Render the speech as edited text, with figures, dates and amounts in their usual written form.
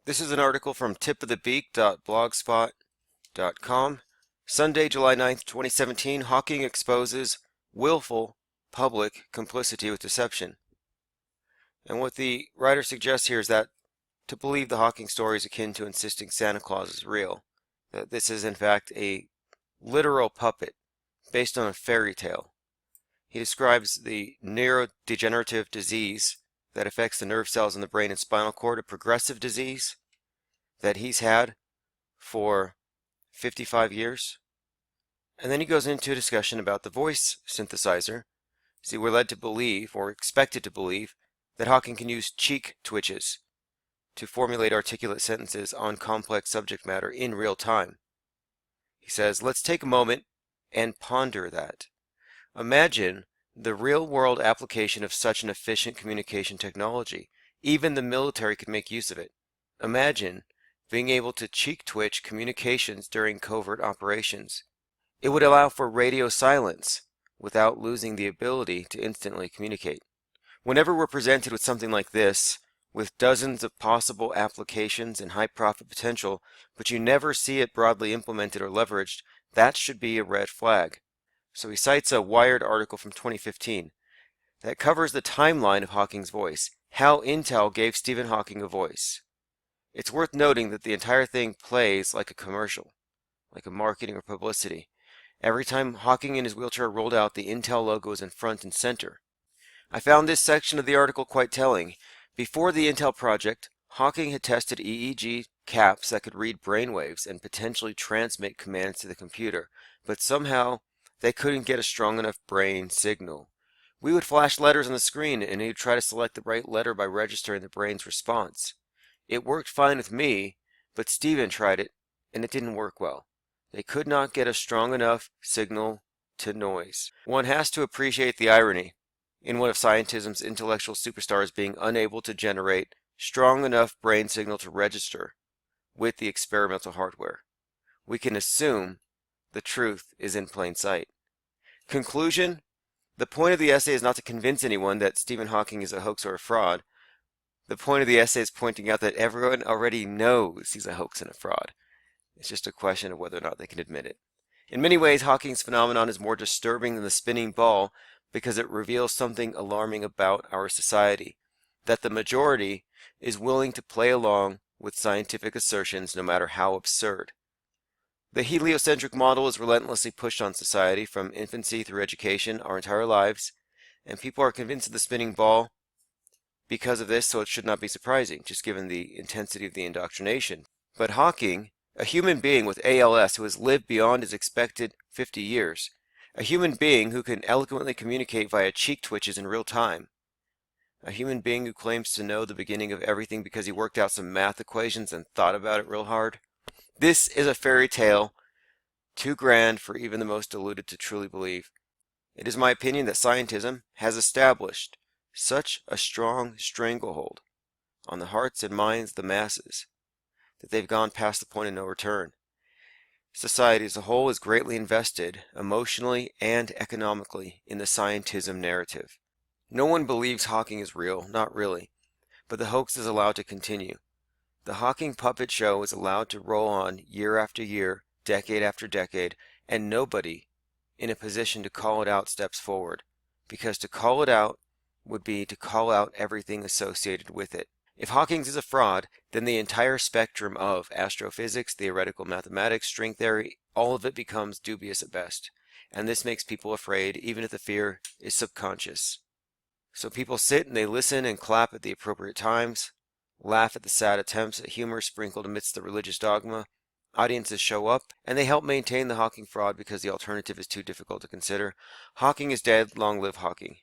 This is an article from tipofthebeak.blogspot.com. Sunday, July 9th, 2017. Hawking exposes willful public complicity with deception. And what the writer suggests here is that to believe the Hawking story is akin to insisting Santa Claus is real. That this is in fact a literal puppet based on a fairy tale. He describes the neurodegenerative disease that affects the nerve cells in the brain and spinal cord, a progressive disease that he's had for 55 years. And then he goes into a discussion about the voice synthesizer. See, we're led to believe, or expected to believe, that Hawking can use cheek twitches to formulate articulate sentences on complex subject matter in real time. He says, let's take a moment and ponder that. Imagine the real-world application of such an efficient communication technology. Even the military could make use of it. Imagine being able to cheek twitch communications during covert operations. It would allow for radio silence without losing the ability to instantly communicate. Whenever we're presented with something like this, with dozens of possible applications and high profit potential, but you never see it broadly implemented or leveraged, that should be a red flag. So he cites a Wired article from 2015 that covers the timeline of Hawking's voice, how Intel gave Stephen Hawking a voice. It's worth noting that the entire thing plays like a commercial, like a marketing or publicity. Every time Hawking in his wheelchair rolled out, the Intel logo is in front and center. I found this section of the article quite telling. Before the Intel project, Hawking had tested EEG caps that could read brainwaves and potentially transmit commands to the computer, but somehow they couldn't get a strong enough brain signal. We would flash letters on the screen and he'd try to select the right letter by registering the brain's response. It worked fine with me, but Stephen tried it and it didn't work well. They could not get a strong enough signal to noise. One has to appreciate the irony in one of scientism's intellectual superstars being unable to generate strong enough brain signal to register with the experimental hardware. We can assume the truth is in plain sight. Conclusion: the point of the essay is not to convince anyone that Stephen Hawking is a hoax or a fraud. The point of the essay is pointing out that everyone already knows he's a hoax and a fraud. It's just a question of whether or not they can admit it. In many ways, Hawking's phenomenon is more disturbing than the spinning ball because it reveals something alarming about our society, that the majority is willing to play along with scientific assertions no matter how absurd. The heliocentric model is relentlessly pushed on society from infancy through education our entire lives, and people are convinced of the spinning ball because of this, so it should not be surprising, just given the intensity of the indoctrination. But Hawking, a human being with ALS who has lived beyond his expected 50 years, a human being who can eloquently communicate via cheek twitches in real time, a human being who claims to know the beginning of everything because he worked out some math equations and thought about it real hard. This is a fairy tale too grand for even the most deluded to truly believe. It is my opinion that scientism has established such a strong stranglehold on the hearts and minds of the masses that they've gone past the point of no return. Society as a whole is greatly invested, emotionally and economically, in the scientism narrative. No one believes Hawking is real, not really, but the hoax is allowed to continue. The Hawking puppet show is allowed to roll on year after year, decade after decade, and nobody in a position to call it out steps forward, because to call it out would be to call out everything associated with it. If Hawking's is a fraud, then the entire spectrum of astrophysics, theoretical mathematics, string theory, all of it becomes dubious at best. And this makes people afraid, even if the fear is subconscious. So people sit and they listen and clap at the appropriate times, laugh at the sad attempts at humor sprinkled amidst the religious dogma. Audiences show up, and they help maintain the Hawking fraud because the alternative is too difficult to consider. Hawking is dead, long live Hawking.